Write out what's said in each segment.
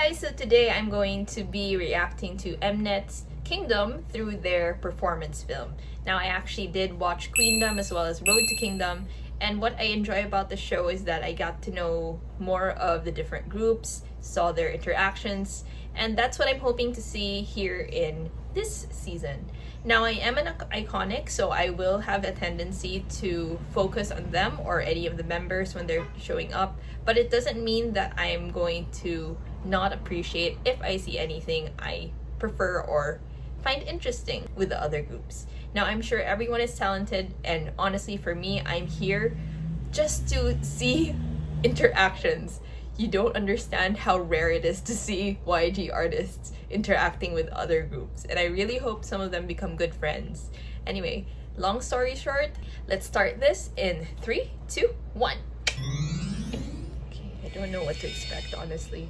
guys, so today I'm going to be reacting to MNET's Kingdom through their performance film. Now I actually did watch Queendom as well as Road to Kingdom, and what I enjoy about the show is that I got to know more of the different groups, saw their interactions, and that's what I'm hoping to see here in this season. Now I am an iconic, so I will have a tendency to focus on them or any of the members when they're showing up, but it doesn't mean that I'm going to not appreciate if I see anything I prefer or find interesting with the other groups. Now I'm sure everyone is talented, and honestly for me, I'm here just to see interactions. You don't understand how rare it is to see YG artists interacting with other groups, and I really hope some of them become good friends. Anyway, long story short, let's start this in 3, 2, 1. Okay, I don't know what to expect, honestly.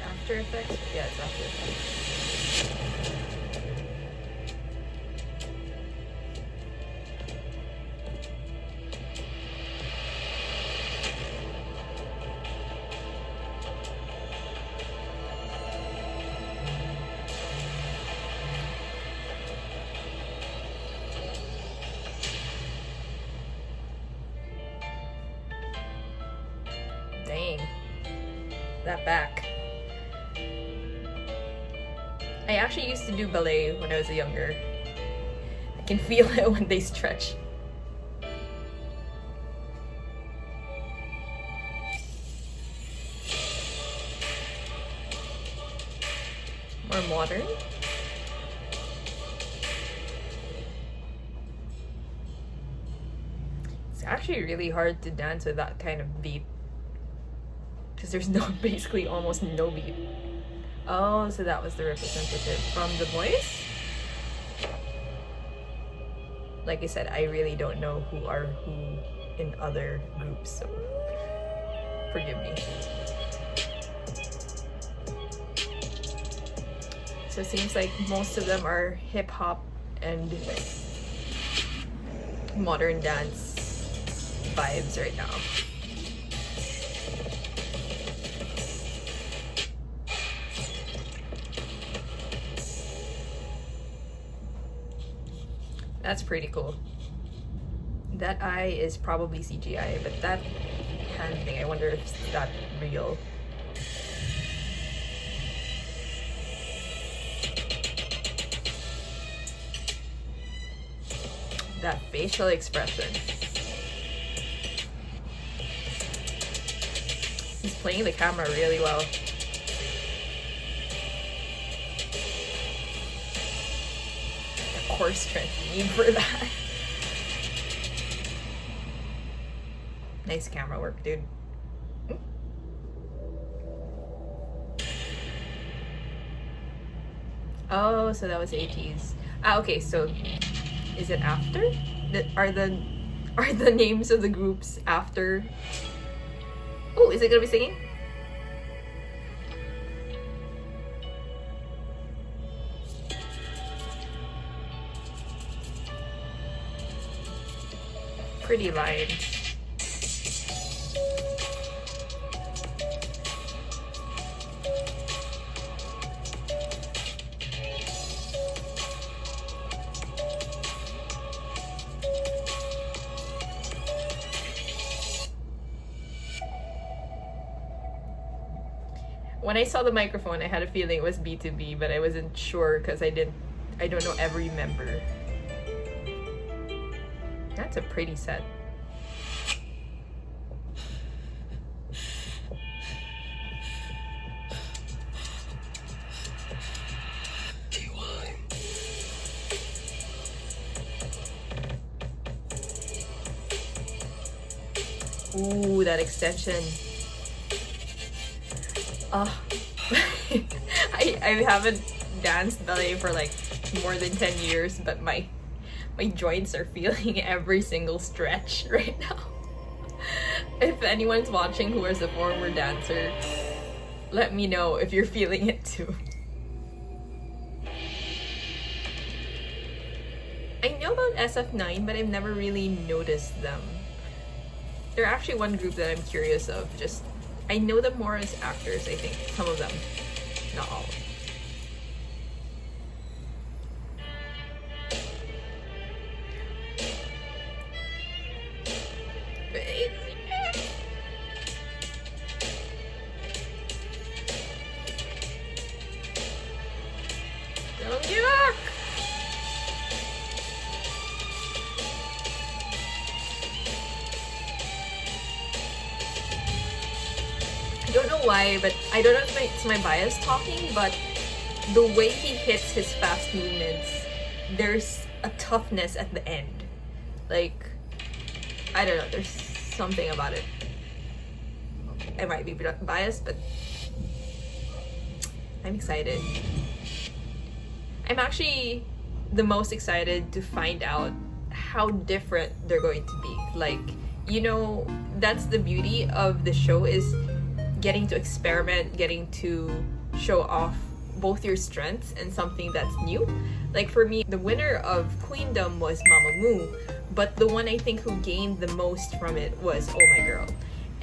After Effects? Yeah, it's After Effects. Dang. That back. I actually used to do ballet when I was younger. I can feel it when they stretch. More modern. It's actually really hard to dance with that kind of beat, because there's basically almost no beat. Oh, so that was the representative from The Voice? Like I said, I really don't know who are who in other groups, so forgive me. So it seems like most of them are hip-hop and modern dance vibes right now. That's pretty cool. That eye is probably CGI, but that hand thing, I wonder if that's real. That facial expression. He's playing the camera really well. Core strength you need for that. Nice camera work, dude. Oh, so that was 80s. Ah, okay, so is it after? Are the names of the groups after? Oh, is it gonna be singing? Pretty lines. When I saw the microphone, I had a feeling it was B2B, but I wasn't sure because I don't know every member. That's a pretty set. Ooh, that extension. I haven't danced ballet for like more than 10 years, but my joints are feeling every single stretch right now. If anyone's watching who is a former dancer, let me know if you're feeling it too. know about SF9, but I've never really noticed them. They're actually one group that I'm curious of. Just, I know them more as actors, I think. Some of them, not all. Don't give up! I don't know why, but I don't know if it's my bias talking, but the way he hits his fast movements, there's a toughness at the end. Like, I don't know, there's something about it. I might be biased, but I'm excited. I'm actually the most excited to find out how different they're going to be. Like, you know, that's the beauty of the show, is getting to experiment, getting to show off both your strengths and something that's new. Like for me, the winner of Queendom was Mamamoo, but the one I think who gained the most from it was Oh My Girl.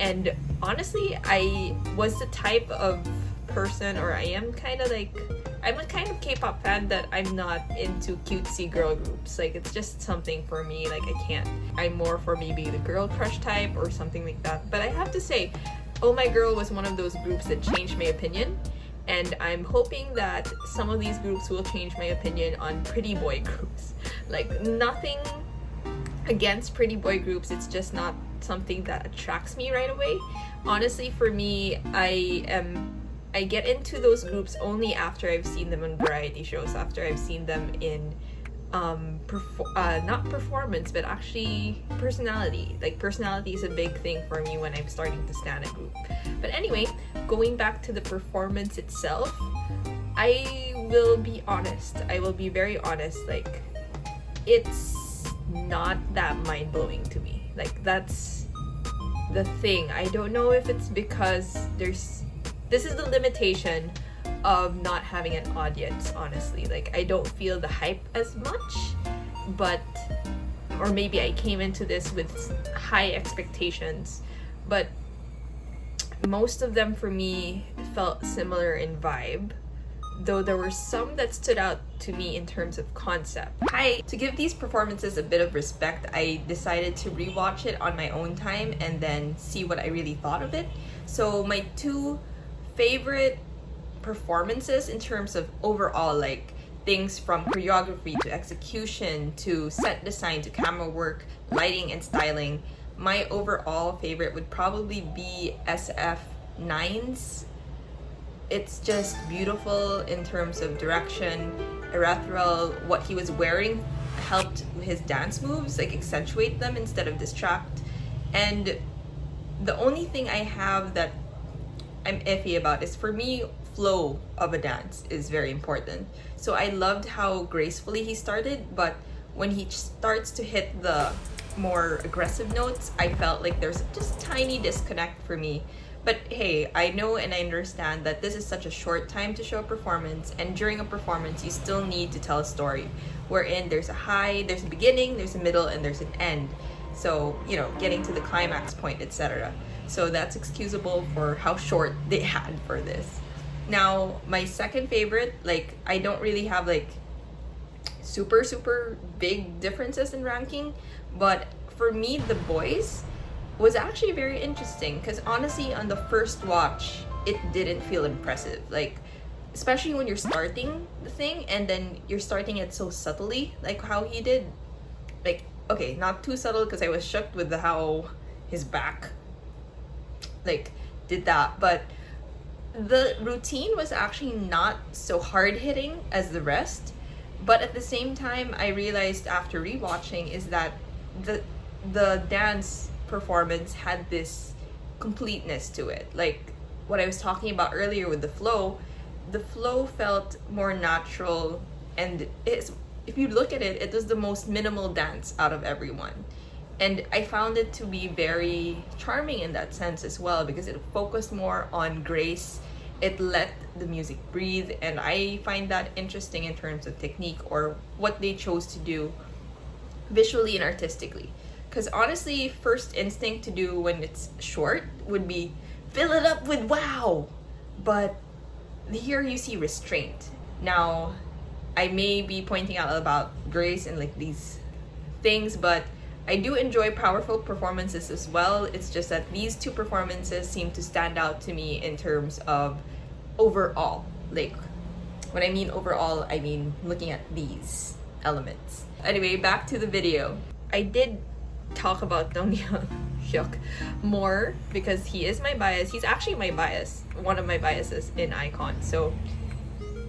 And honestly, I was the type of person, or I am kind of like, I'm a kind of K-pop fan that I'm not into cutesy girl groups. Like, it's just something for me, like I can't. I'm more for maybe the girl crush type or something like that. But I have to say, Oh My Girl was one of those groups that changed my opinion, and I'm hoping that some of these groups will change my opinion on pretty boy groups. Like, nothing against pretty boy groups, it's just not something that attracts me right away. Honestly, for me, I get into those groups only after I've seen them on variety shows, after I've seen them in not performance, but actually personality. Like, personality is a big thing for me when I'm starting to stan a group. But anyway, going back to the performance itself, I will be honest. I will be very honest. Like, it's not that mind-blowing to me. Like, that's the thing. I don't know if it's because this is the limitation of not having an audience, honestly. Like, I don't feel the hype as much, but, or maybe I came into this with high expectations, but most of them for me felt similar in vibe, though there were some that stood out to me in terms of concept. To give these performances a bit of respect, I decided to rewatch it on my own time and then see what I really thought of it. So my two favorite performances in terms of overall, like, things from choreography to execution to set design to camera work, lighting and styling, my overall favorite would probably be SF9's. It's just beautiful in terms of direction. Erythral, what he was wearing helped his dance moves, like, accentuate them instead of distract. And the only thing I have that I'm iffy about is, for me, flow of a dance is very important. So I loved how gracefully he started, but when he starts to hit the more aggressive notes, I felt like there's just tiny disconnect for me. But hey, I know and I understand that this is such a short time to show a performance, and during a performance you still need to tell a story wherein there's a high, there's a beginning, there's a middle, and there's an end. So, you know, getting to the climax point, etc. So that's excusable for how short they had for this. Now, my second favorite, like, I don't really have like super big differences in ranking, but for me, The Boys was actually very interesting, because honestly, on the first watch, it didn't feel impressive. Like, especially when you're starting the thing and then you're starting it so subtly, like how he did. Like, okay, not too subtle, because I was shocked with how his back, like, did that, but the routine was actually not so hard-hitting as the rest. But at the same time, I realized after rewatching is that the dance performance had this completeness to it. Like what I was talking about earlier with the flow felt more natural, and if you look at it, it was the most minimal dance out of everyone. And I found it to be very charming in that sense as well, because it focused more on grace. It let the music breathe, and I find that interesting in terms of technique, or what they chose to do visually and artistically. Because honestly, first instinct to do when it's short would be fill it up with wow. But here you see restraint. Now, I may be pointing out about grace and like these things, but I do enjoy powerful performances as well. It's just that these two performances seem to stand out to me in terms of overall. Like, when I mean overall, I mean looking at these elements. Anyway, back to the video. I did talk about Dong Hyuk more because he is my bias. He's actually my bias, one of my biases in Icon. So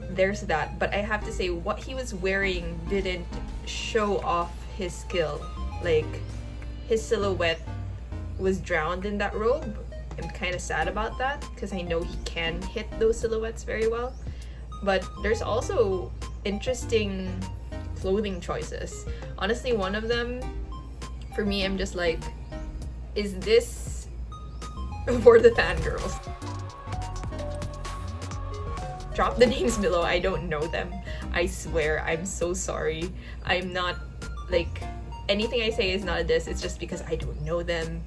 there's that. But I have to say, what he was wearing didn't show off his skill. Like, his silhouette was drowned in that robe. I'm kind of sad about that because I know he can hit those silhouettes very well. But there's also interesting clothing choices. Honestly, one of them, for me, I'm just like, is this for the fangirls? Drop the names below. I don't know them. I swear, I'm so sorry. I'm not, like, anything I say is not a diss. It's just because I don't know them.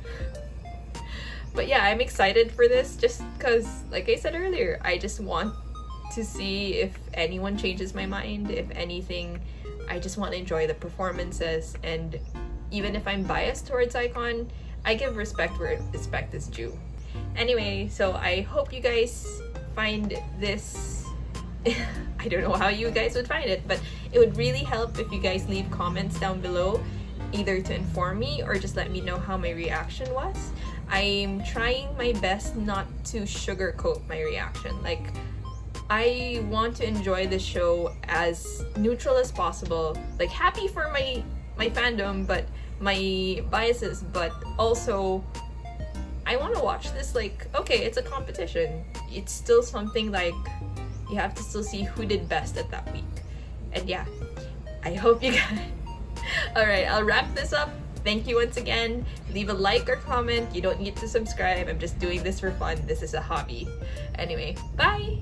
But yeah, I'm excited for this just because, like I said earlier, I just want to see if anyone changes my mind. If anything, I just want to enjoy the performances. And even if I'm biased towards Icon, I give respect where respect is due. Anyway, so I hope you guys find this I don't know how you guys would find it, but it would really help if you guys leave comments down below, either to inform me or just let me know how my reaction was. I'm trying my best not to sugarcoat my reaction. Like, I want to enjoy the show as neutral as possible. Like, happy for my fandom, but my biases, but also I want to watch this like, okay, it's a competition. It's still something like you have to still see who did best at that week. And yeah, I hope you guys... Alright, I'll wrap this up. Thank you once again. Leave a like or comment. You don't need to subscribe. I'm just doing this for fun. This is a hobby. Anyway, bye!